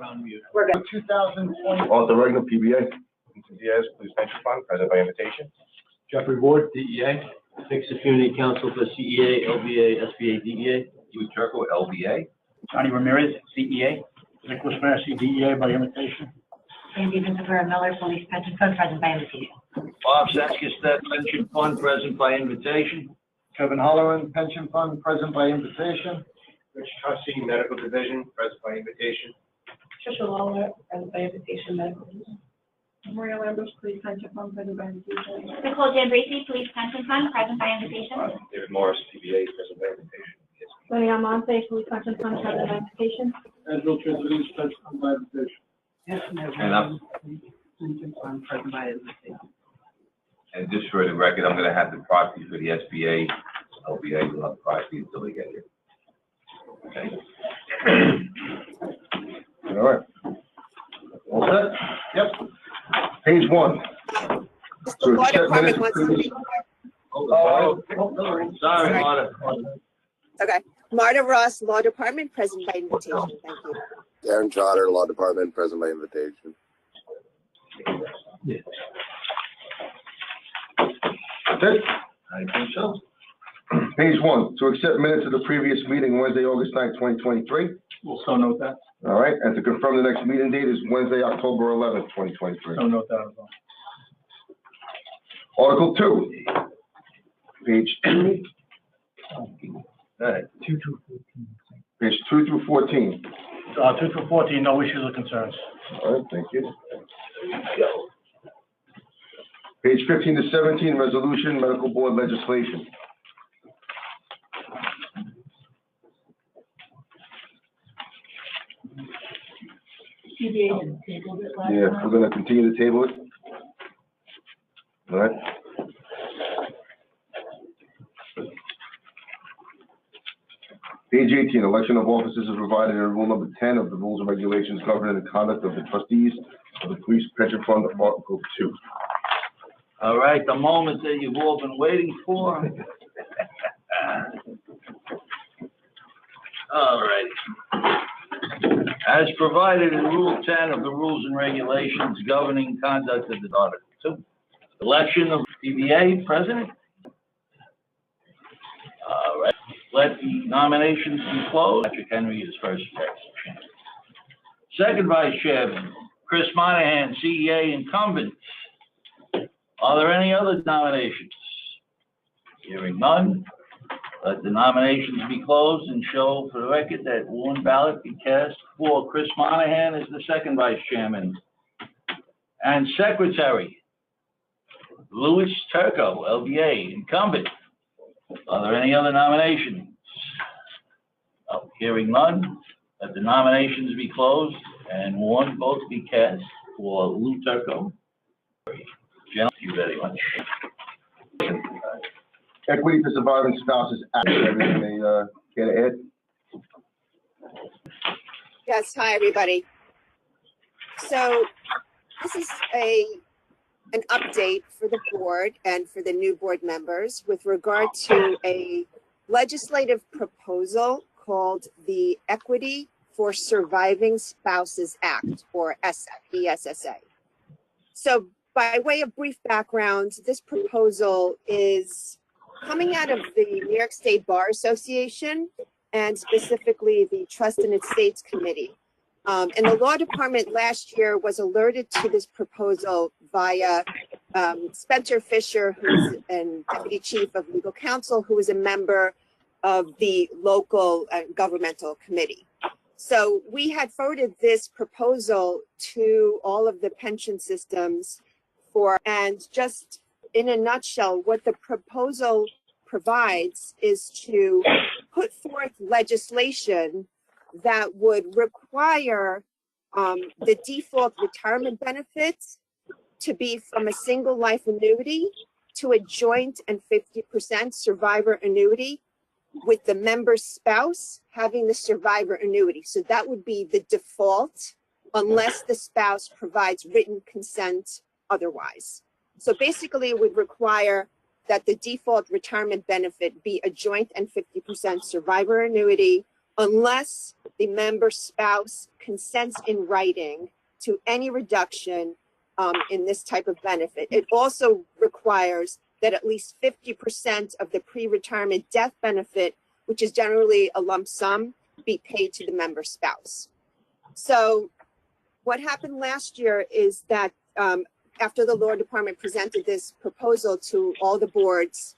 on mute. We're good. 2020. Arthur Regner, PBA. Diaz, Police Pension Fund, present by invitation. Jeffrey Ward, DEA. Fixed Community Council for CEA, LBA, SBA, DEA. Lou Turco, LBA. Johnny Ramirez, CEA. Nicholas Massey, DEA by invitation. Sandy Christopher Miller, Police Pension Fund, present by invitation. Bob Saskistet, Pension Fund, present by invitation. Kevin Holloran, Pension Fund, present by invitation. Rich Trustee, Medical Division, present by invitation. Trisha Lawler, present by invitation, medical division. Maria Lambert, Police Pension Fund, present by invitation. Nicole Jambrisi, Police Pension Fund, present by invitation. David Morris, PBA, present by invitation. Lenny Almonte, Police Pension Fund, present by invitation. Angelo Tresolino, Pension Fund by invitation. Pension Fund, present by invitation. And just for the record, I'm gonna have the proxy for the SBA, LBA, will have proxy until they get here. Okay? All right. All set? Yep. Page 1. The law department wants to be. Sorry, Marta. Okay. Marta Ross, Law Department, present by invitation. Thank you. Darren Trotter, Law Department, present by invitation. That's it? I think so. Page 1, to accept minutes of the previous meeting, Wednesday, August 9th, 2023. We'll so note that. All right, and to confirm the next meeting date is Wednesday, October 11th, 2023. So note that as well. Article 2, page 2, Right. 2 through 14. page 2 through 14. 2 through 14, no issues or concerns. All right, thank you. Page 15 to 17, resolution, medical board legislation. CBA tabled it last Yeah, time. we're gonna continue to table it. All right. Page 18, election of officers is provided in rule number 10 of the rules and regulations governing the conduct of the trustees of the police pension fund, Article 2. All right, the moment that you've all been waiting for. All right. As provided in Rule 10 of the Rules and Regulations governing conduct of the Article 2, election of PBA president. All right, let the nominations be closed. Patrick Henry is first vice. Second vice chairman, Chris Monahan, CEA incumbent. Are there any other nominations? Hearing none, let the nominations be closed and show for the record that one ballot be cast for Chris Monahan as the second vice chairman. And secretary, Louis Turco, LBA, incumbent. Are there any other nominations? Oh, hearing none, let the nominations be closed and one vote be cast for Lou Turco. Gentlemen, thank you very much. Equity for Surviving Spouses Act, everything they care to add? Yes, hi, everybody. So this is an update for the board and for the new board members with regard to a legislative proposal called the Equity for Surviving Spouses Act, or ESSA. So by way of brief background, this proposal is coming out of the New York State Bar Association and specifically the Trust and Estates Committee. And the law department last year was alerted to this proposal via Spencer Fisher, who's a deputy chief of legal counsel, who is a member of the local governmental committee. So we had forwarded this proposal to all of the pension systems and just in a nutshell, what the proposal provides is to put forth legislation that would require the default retirement benefits to be from a single life annuity to a joint and 50% survivor annuity with the member's spouse having the survivor annuity. So that would be the default unless the spouse provides written consent otherwise. So basically it would require that the default retirement benefit be a joint and 50% survivor annuity unless the member spouse consents in writing to any reduction in this type of benefit. It also requires that at least 50% of the pre-retirement death benefit, which is generally a lump sum, be paid to the member spouse. So what happened last year is that after the Law Department presented this proposal to all the boards,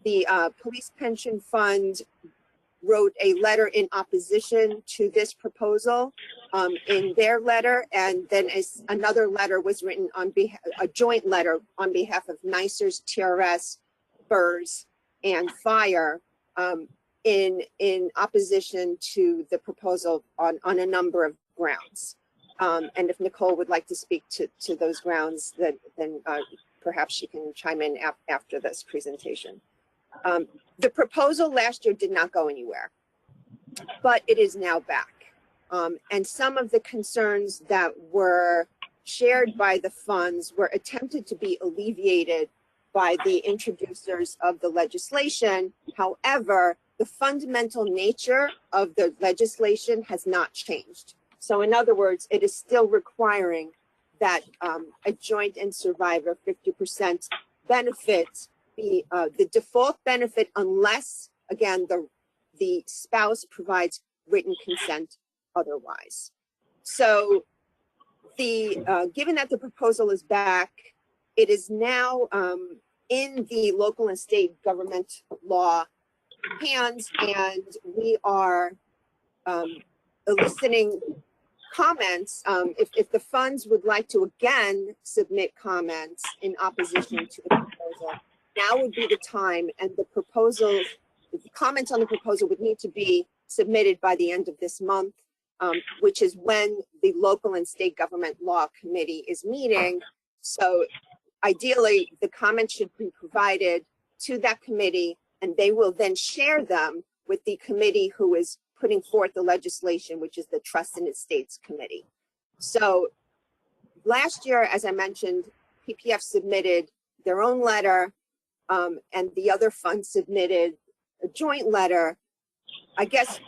the Police Pension Fund wrote a letter in opposition to this proposal in their letter, and then another letter was written on behalf, a joint letter on behalf of NYSERS, TRS, BERS, and FIRE in opposition to the proposal on a number of grounds. And if Nicole would like to speak to those grounds, then perhaps she can chime in after this presentation. The proposal last year did not go anywhere, but it is now back. And some of the concerns that were shared by the funds were attempted to be alleviated by the introducers of the legislation. However, the fundamental nature of the legislation has not changed. So in other words, it is still requiring that a joint and survivor 50% benefit be the default benefit unless, again, the spouse provides written consent otherwise. So given that the proposal is back, it is now in the local and state government law hands, and we are eliciting comments. If the funds would like to again submit comments in opposition to the proposal, now would be the time, and the comments on the proposal would need to be submitted by the end of this month, which is when the local and state government law committee is meeting. So ideally, the comments should be provided to that committee, and they will then share them with the committee who is putting forth the legislation, which is the Trust and Estates Committee. So last year, as I mentioned, PPF submitted their own letter, and the other funds submitted a joint letter. I guess,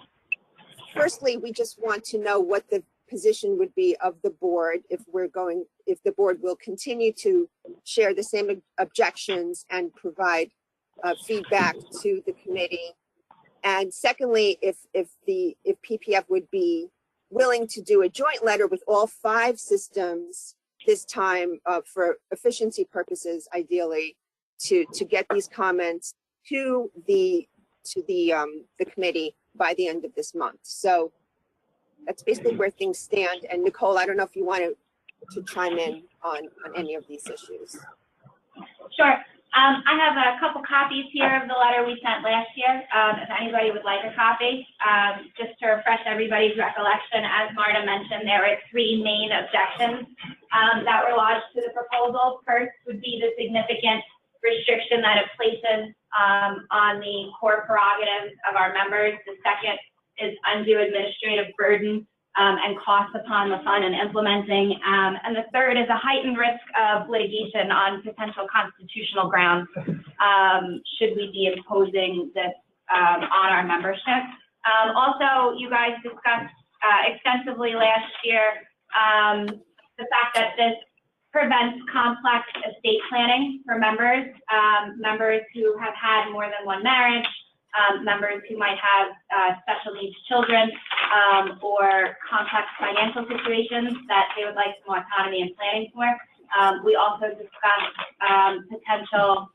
firstly, we just want to know what the position would be of the board if the board will continue to share the same objections and provide feedback to the committee. And secondly, if PPF would be willing to do a joint letter with all 5 systems this time for efficiency purposes, ideally, to get these comments to the committee by the end of this month. So that's basically where things stand. And Nicole, I don't know if you want to chime in on any of these issues. Sure. I have a couple copies here of the letter we sent last year, if anybody would like a copy. Just to refresh everybody's recollection, as Marta mentioned, there were 3 main objections that were lodged to the proposal. First would be the significant restriction that it places on the core prerogatives of our members. The second is undue administrative burden and costs upon the fund in implementing. And the third is a heightened risk of litigation on potential constitutional grounds should we be imposing this on our membership. Also, you guys discussed extensively last year the fact that this prevents complex estate planning for members, members who have had more than one marriage, members who might have special needs children, or complex financial situations that they would like some autonomy and planning for. We also discussed potential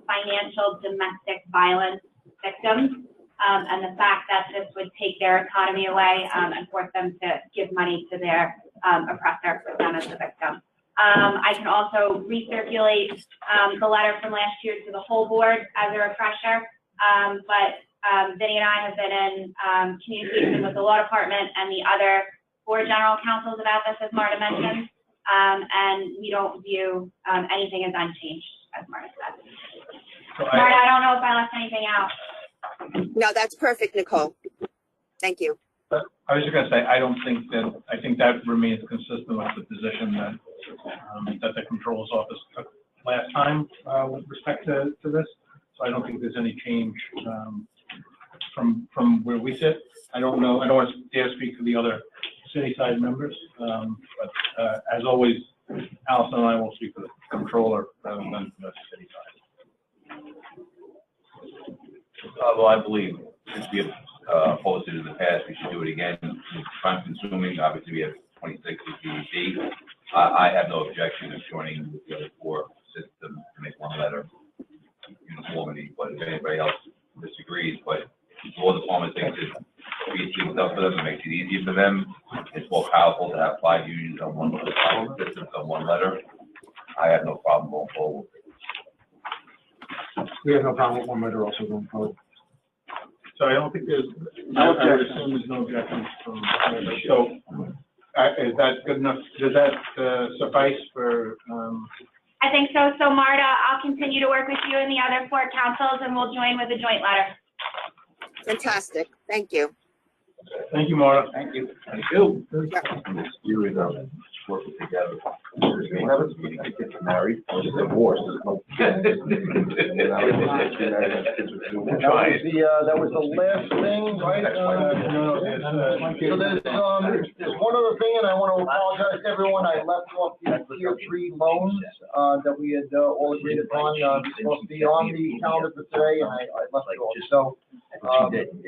financial domestic violence victims, and the fact that this would take their autonomy away and force them to give money to their oppressor for them as a victim. I can also recirculate the letter from last year to the whole board as a refresher. But Vinny and I have been in communication with the law department and the other board general counsels about this, as Marta mentioned, and we don't view anything as unchanged, as Marta said. So Marta, I don't know if I left anything out. No, that's perfect, Nicole. Thank you. I was just going to say, I think that remains consistent with the position that that the Controller's Office took last time with respect to this. So I don't think there's any change from where we sit. I don't know, I don't want to dare speak for the other city side members, but, as always, Allison and I will speak for the controller rather than the city side. Although I believe, since we have, posted in the past, we should do it again. It's time consuming, obviously we have 26 CPC. I have no objection to joining with the other four systems to make one letter uniformity, but if anybody else disagrees, but the law department thinks it speeds things up for them, it makes it easier for them. It's more powerful to have 5 unions on one, 5 systems on one letter. I have no problem going forward. We have no problem with one letter also going forward. So I don't think there's, I would assume there's no objections from, so, is that good enough? Does that, suffice for, I think so. So Marta, I'll continue to work with you and the other 4 councils, and we'll join with a joint letter. Fantastic. Thank you. thank you, Marta. Thank you. Thank you. You would, working together. We have a meeting to get married, or divorced. That was the last thing, right? So there's one other thing, and I want to apologize to everyone. I left off the tier 3 loans, that we had, all agreed upon, supposed to be on the calendar for today, and I left it off. So,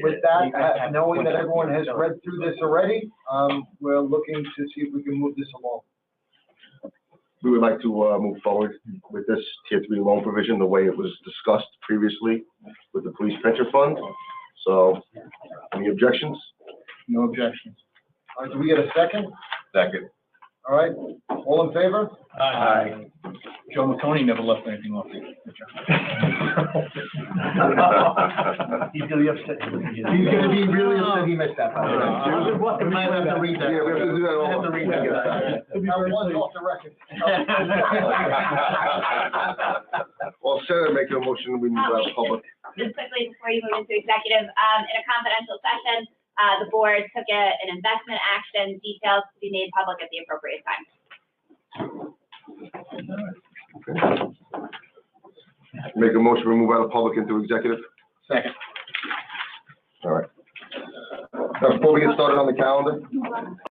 with that, knowing that everyone has read through this already, we're looking to see if we can move this along. We would like to, move forward with this tier 3 loan provision, the way it was discussed previously with the police pension fund. So, any objections? No objections. All right, do we get a second? Second. All right, all in favor? Aye. Joe McConey never left anything off the He's gonna be upset. He's gonna be really upset he missed that. We might have to read that. Yeah, we have to do that all. We have to read that. That was off the record. Well, Senator, make a motion, we move out of public. Just quickly before you move into executive, in a confidential session, the board took an investment action, details to be made public at the appropriate time. Make a motion, we move out of public into executive. Second. All right. Now, before we get started on the calendar,